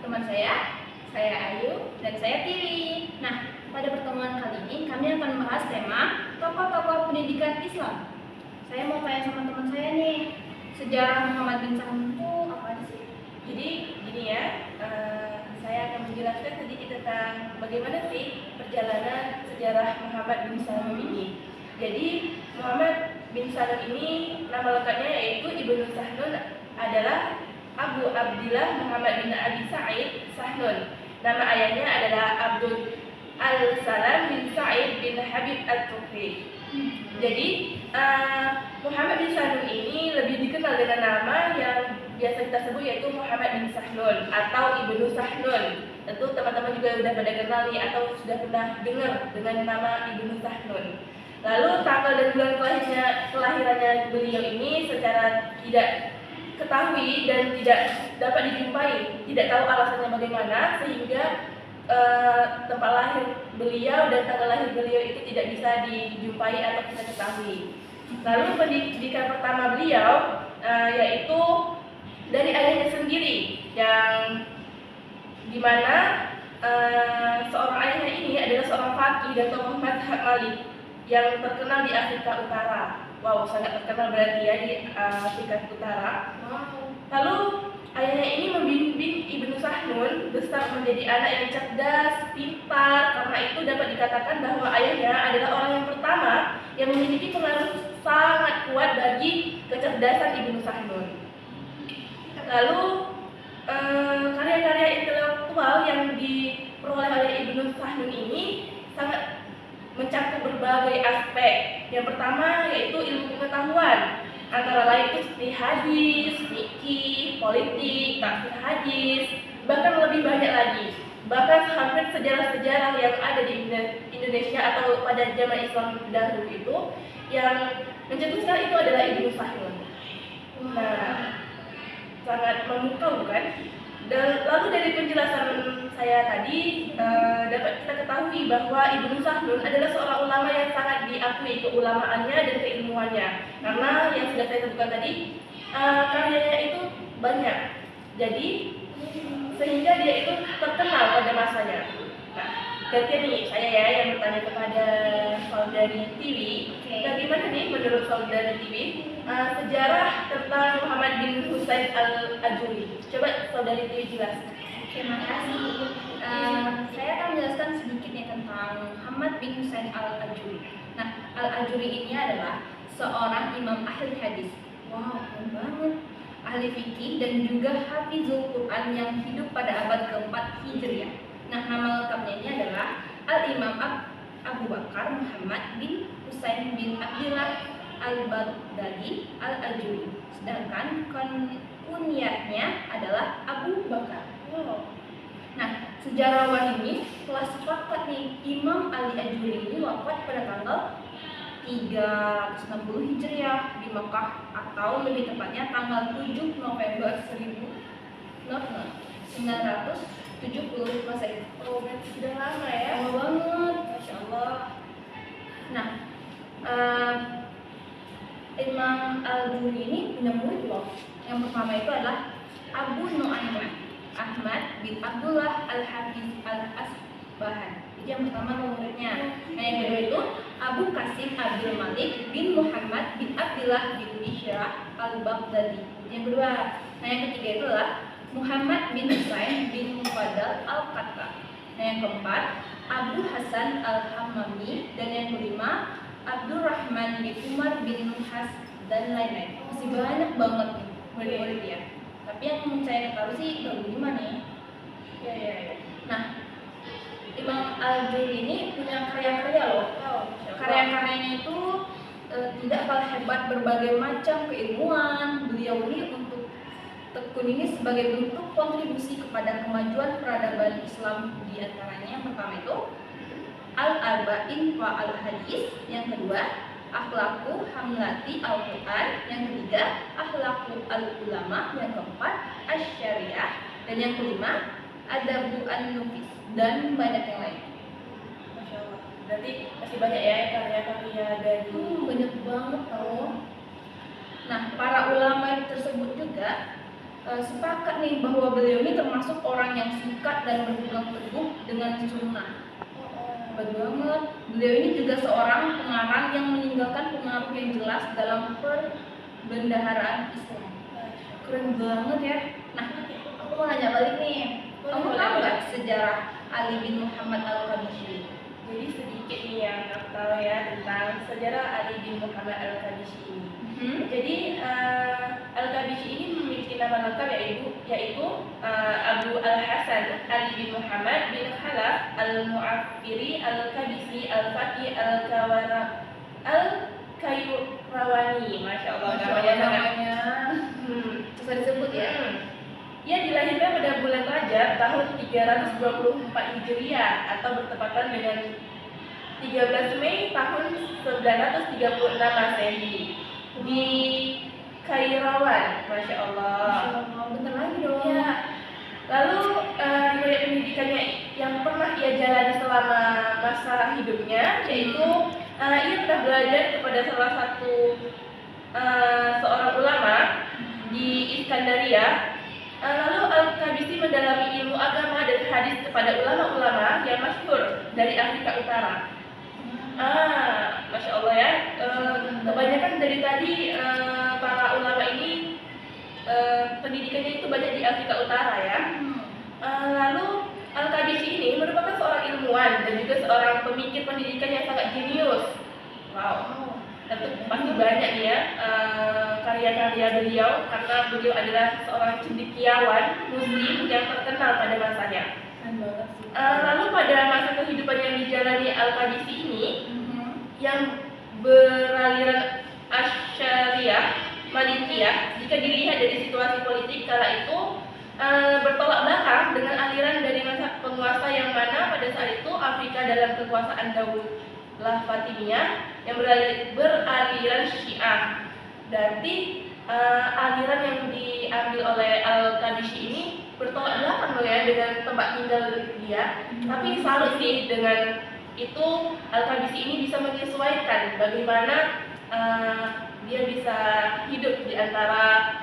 teman saya Ayu, dan saya Tiwi. Nah, pada pertemuan kali ini kami akan membahas tema tokoh-tokoh pendidikan Islam. Saya mau tanya sama teman saya nih, sejarah Muhammad bin Saham itu apa sih? Jadi gini ya, saya akan menjelaskan sedikit tentang bagaimana sih perjalanan sejarah Muhammad bin Salam ini. Jadi Muhammad bin Salam ini nama lengkapnya yaitu Ibnu Sahnun adalah Abu Abdillah Muhammad bin Abi Sa'id Sahnun. Nama ayahnya adalah Abdul Al-Salam bin Sa'id bin Habib At-Tufi. Jadi Muhammad bin Sahnun ini lebih dikenal dengan nama yang biasa kita sebut yaitu Muhammad bin Sahnun atau Ibnu Sahnun. Tentu teman-teman juga sudah pada kenal nih atau sudah pernah dengar dengan nama Ibnu Sahnun. Lalu tanggal dan bulan kelahirannya beliau ini secara tidak ketahui dan tidak dapat dijumpai, tidak tahu alasannya bagaimana sehingga tempat lahir beliau dan tanggal lahir beliau itu tidak bisa dijumpai atau kita ketahui. Lalu pendidikan pertama beliau yaitu dari ayahnya sendiri, yang dimana seorang ayahnya ini adalah seorang faqih dan tokoh mazhab Malik yang terkenal di Afrika Utara. Wow, sangat terkenal berarti ya di Afrika Utara. Lalu ayahnya ini membimbing Ibnu Sahnun besar menjadi anak yang cerdas, pintar. Karena itu dapat dikatakan bahwa ayahnya adalah orang yang pertama yang memiliki pengaruh sangat kuat bagi kecerdasan Ibnu Sahnun. Lalu karya-karya intelektual yang diperoleh oleh Ibnu Sahnun ini sangat mencakup berbagai aspek. Yang pertama yaitu ilmu pengetahuan, antara lain itu seperti hadis, fikih, politik, tafsir hadis, bahkan lebih banyak lagi. Bahkan hampir sejarah-sejarah yang ada di Indonesia atau pada zaman Islam dahulu itu yang mencetuskan itu adalah Ibnu Sahnun. Nah, sangat memukau bukan? Dan lalu dari penjelasan saya tadi dapat kita ketahui bahwa Ibnu Sahnun adalah seorang ulama yang sangat diakui keulamaannya dan keilmuannya. Karena yang sudah saya sebutkan tadi karyanya itu banyak. Jadi sehingga dia itu terkenal pada masanya. Nah, gantian nih saya ya yang bertanya kepada saudari Tiwi. Bagaimana nih menurut saudari Tiwi sejarah tentang Muhammad bin Husain Al-Ajuri? Coba saudari Tiwi jelaskan. Terima kasih. Saya akan menjelaskan sedikit nih tentang Muhammad bin Husain Al-Ajuri. Nah, Al-Ajuri ini adalah seorang imam ahli hadis. Wow, keren banget. Ahli fikih dan juga hafizul Quran yang hidup pada abad keempat Hijriah. Nah, nama lengkapnya ini adalah Al-Imam Abu Bakar Muhammad bin Husain bin Abdillah Al-Baghdadi Al-Ajuri. Sedangkan kunyahnya adalah Abu Bakar. Nah, sejarawan ini telah sepakat nih Imam Ali Ajuri ini wafat pada tanggal 360 Hijriah di Mekah, atau lebih tepatnya tanggal 7 November 1970 Masehi. Oh, berarti sudah lama ya? Lama banget, Masya Allah. Nah, Imam Al-Ajuri ini punya murid loh. Yang pertama itu adalah Abu Nu'aiman Ahmad bin Abdullah Al-Hafiz Al-Asbahan. Itu yang pertama muridnya. Nah, yang kedua itu Abu Qasim Abdul Malik bin Muhammad bin Abdullah bin Isyrah Al-Baghdadi. Yang kedua. Nah, yang ketiga itu adalah Muhammad bin Husain bin Mufaddal Al-Qatta. Nah, yang keempat Abu Hasan Al-Hammami, dan yang kelima Abdurrahman bin Umar bin Nuhas, dan lain-lain. Masih banyak banget nih murid-murid ya. Tapi yang saya ketahui sih baru 5 nih. Ya. Nah, Imam Al-Ajuri ini punya karya-karya loh. Karya-karyanya itu tidak kalah hebat berbagai macam keilmuan. Beliau ini untuk tekun ini sebagai bentuk kontribusi kepada kemajuan peradaban Islam. Di antaranya yang pertama itu Al-Arba'in wa Al-Hadis, yang kedua Akhlaqu Hamlati Al-Quran, yang ketiga Akhlaqu Al-Ulama, yang keempat Asy-Syariah, dan yang kelima Adabu An-Nufis, dan banyak yang lain. Masya Allah. Berarti masih banyak ya karya-karya dari Banyak banget tau. Nah, para ulama tersebut juga sepakat nih bahwa beliau ini termasuk orang yang suka dan berpegang teguh dengan sunnah. Hebat banget. Beliau ini juga seorang pengarang yang meninggalkan pengaruh yang jelas dalam perbendaharaan Islam. Keren banget ya. Nah, aku mau nanya balik nih. Kamu tahu nggak sejarah Ali bin Muhammad Al-Qabisi? Jadi sedikit nih yang aku tahu ya tentang sejarah Ali bin Muhammad Al-Qabisi ini. Jadi Al-Qabisi ini memiliki nama lengkap yaitu Abu Al-Hasan Ali bin Muhammad bin Khalaf Al-Mu'affiri Al-Qabisi Al-Faqih Al-Kayrawani. Masya Allah, namanya Susah disebut ya. Ia dilahirkan pada bulan Rajab tahun 324 Hijriah atau bertepatan dengan 13 Mei tahun 936 Masehi di Kairawan. Masya Allah. Bentar lagi dong. Ya. Lalu riwayat pendidikannya yang pernah ia jalani selama masa hidupnya yaitu ia pernah belajar kepada salah satu seorang ulama di Iskandaria. Lalu Al-Qabisi mendalami ilmu agama dan hadis kepada ulama-ulama yang masyhur dari Afrika Utara. Masya Allah ya. Kebanyakan dari tadi para ulama ini pendidikannya itu banyak di Afrika Utara ya. Lalu Al-Qabisi ini merupakan seorang ilmuwan dan juga seorang pemikir pendidikan yang sangat jenius. Wow. Tentu pasti banyak nih ya karya-karya beliau karena beliau adalah seorang cendekiawan muslim yang terkenal pada masanya. Lalu pada masa kehidupan yang dijalani Al-Qabisi ini yang beraliran Asy'ariyah Malikiyah, jika dilihat dari situasi politik kala itu bertolak belakang dengan aliran dari masa penguasa yang mana pada saat itu Afrika dalam kekuasaan Daulah Fatimiyah yang beraliran Syiah. Berarti aliran yang diambil oleh Al-Qabisi ini bertolak belakang loh ya dengan tempat tinggal dia. Tapi salut sih dengan itu Al-Qabisi ini bisa menyesuaikan bagaimana dia bisa hidup di antara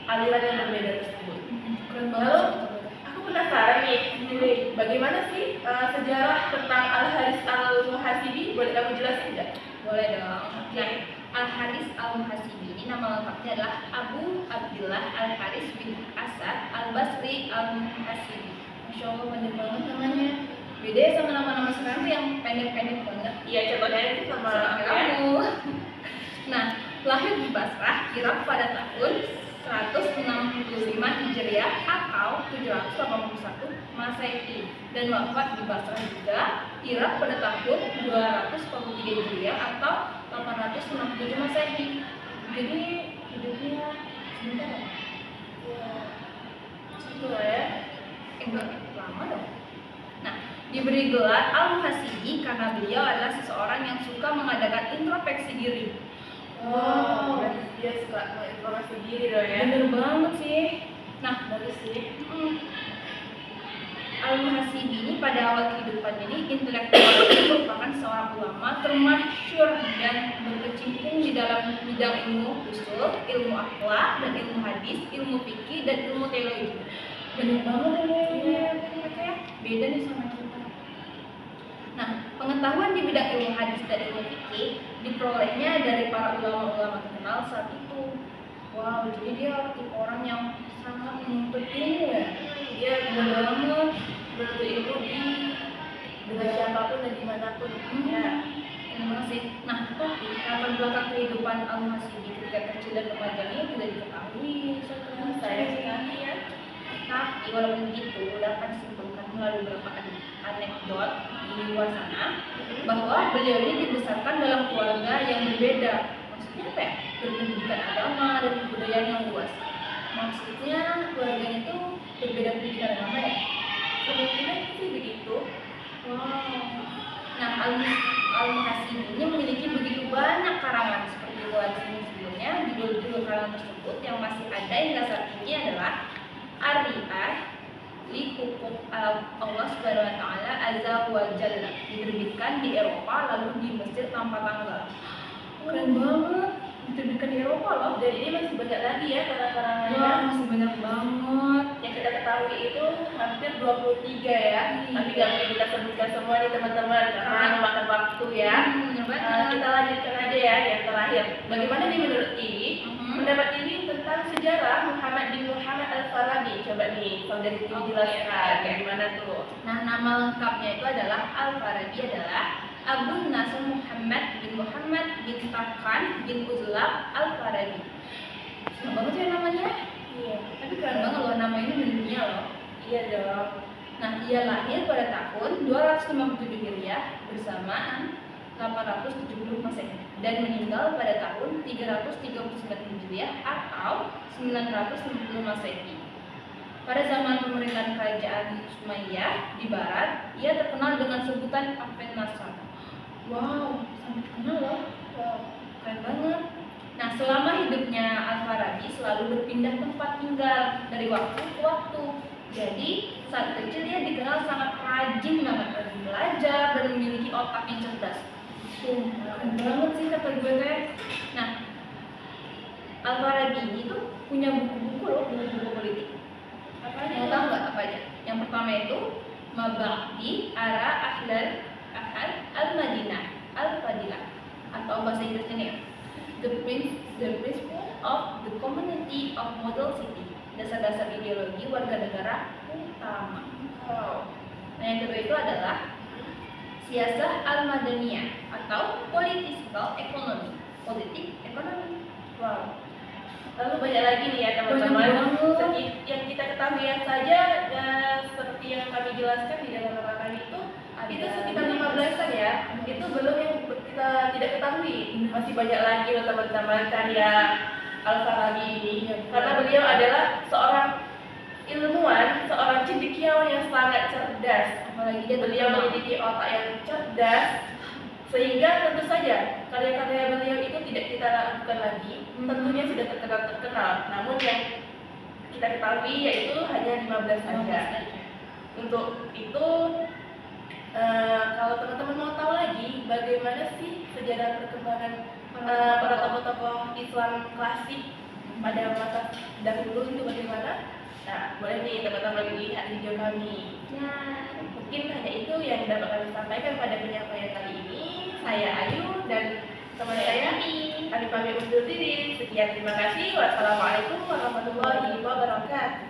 aliran yang berbeda tersebut. Lalu aku penasaran nih, bagaimana sih sejarah tentang Al-Haris Al-Muhasibi? Boleh kamu jelasin nggak? Boleh dong. Nah, Al-Haris Al-Muhasibi ini nama lengkapnya adalah Abu Abdullah Al-Haris bin Asad Al-Basri Al-Muhasibi. Masya Allah, panjang banget namanya. Beda ya sama nama-nama sekarang tuh yang pendek-pendek banget. Iya, contohnya itu sama kamu. Nah, lahir di Basrah, Irak pada tahun 165 Hijriah atau 781 Masehi dan wafat di Basrah juga, Irak pada tahun 243 Hijriah atau 867 Masehi. Jadi hidupnya sebentar ya? Ya, gitu lah ya. Enggak lama dong. Nah, diberi gelar Al-Muhasibi karena beliau adalah seseorang yang suka mengadakan introspeksi diri. Wow, berarti dia suka menginformasi diri dong ya. Bener banget sih. Nah, bagus sih. Al-Muhasibi ini pada awal kehidupannya ini intelektual merupakan seorang ulama termasyhur dan berkecimpung di dalam bidang ilmu usul, ilmu akhlak dan ilmu hadis, ilmu fikih dan ilmu teologi. Bener banget ya, beda nih sama kita. Nah, pengetahuan di bidang ilmu hadis dan ilmu fikih diperolehnya dari para ulama-ulama terkenal saat itu. Wow, jadi dia tipe orang yang sangat menuntut ilmu ya. Dia benar banget menuntut ilmu dengan siapapun dan dimanapun. Ya, terima kasih. Nah, tapi latar belakang kehidupan Al-Muhasibi ketika kecil dan remajanya tidak diketahui. Sayang sekali ya. Tapi walaupun begitu, dapat disimpulkan melalui beberapa anekdot di luar sana bahwa beliau ini dibesarkan dalam keluarga yang berbeda. Maksudnya apa ya? Berpendidikan agama dan kebudayaan yang luas. Maksudnya keluarganya itu berbeda pendidikan agama ya? Kemungkinan sih begitu. Wow. Nah, Al-Muhasibi ini memiliki begitu banyak karangan seperti telah disebut sebelumnya. Judul-judul karangan tersebut yang masih ada hingga saat ini adalah Ar-Ri'ah li Hukuk Allah Subhanahu wa Ta'ala Azza wa Jalla, diterbitkan di Eropa lalu di Mesir tanpa tanggal. Keren banget, diterbitkan di Eropa loh. Dan ini masih banyak lagi ya karena hampir 23 ya. Tapi nggak mungkin kita sebutkan semua nih teman-teman karena memakan waktu ya. Kita lanjutkan aja ya yang terakhir. Bagaimana nih menurut Tiwi? Pendapat Tiwi tentang sejarah Muhammad bin Muhammad Al-Farabi. Coba nih, saudari Tiwi jelaskan bagaimana tuh. Nah, nama lengkapnya itu adalah Al-Farabi adalah Abu Nasr Muhammad bin Tarkhan bin Uzlaq Al-Farabi. Senang banget ya namanya. Iya. Tapi keren banget loh, nama ini mendunia loh. Iya dong. Nah, ia lahir pada tahun 257 Hijriah bersamaan 870 Masehi dan meninggal pada tahun 339 Hijriah atau 990 Masehi. Pada zaman pemerintahan kerajaan Umayyah di barat, ia terkenal dengan sebutan Apen Nasr. Wow, sangat terkenal loh. Wow. Keren banget. Nah, selama hidupnya Al-Farabi selalu berpindah tempat tinggal dari waktu ke waktu. Jadi, saat kecil dia dikenal sangat rajin banget belajar dan memiliki otak yang cerdas. Keren banget sih kata gue teh. Nah, Al-Farabi ini tuh punya buku-buku loh, buku-buku politik. Apa aja? Mau tahu nggak apa aja? Yang pertama itu Mabadi Ara Ahlal Ahad Al-Madinah Al-Fadilah, atau bahasa Inggrisnya nih, The Principle of the Community of Model City, dasar-dasar ideologi warga negara utama. Wow. Nah, yang kedua itu adalah Siyasah Al-Madaniyah atau Political Economy, politik ekonomi. Wow. Lalu banyak lagi nih ya teman-teman. Yang kita ketahui saja seperti yang kami jelaskan di dalam rangka kami itu sekitar 15-an ya. Itu belum yang kita tidak ketahui. Masih banyak lagi loh teman-teman karya Al-Farabi ini. Karena beliau adalah seorang ilmuwan, seorang cendekiawan yang sangat cerdas. Apalagi dia Beliau memiliki otak yang cerdas, sehingga tentu saja karya-karya beliau itu tidak kita lakukan lagi. Tentunya sudah terkenal. Namun yang kita ketahui yaitu hanya 15 saja. Untuk itu, kalau teman-teman mau tahu lagi bagaimana sih sejarah perkembangan para tokoh-tokoh Islam klasik pada masa dahulu itu bagaimana? Nah, boleh nih teman-teman lihat video kami. Ya, Mungkin hanya itu yang dapat kami sampaikan pada penyampaian kali ini. Saya Ayu dan teman saya kami pamit undur diri. Sekian, terima kasih. Wassalamualaikum warahmatullahi wabarakatuh.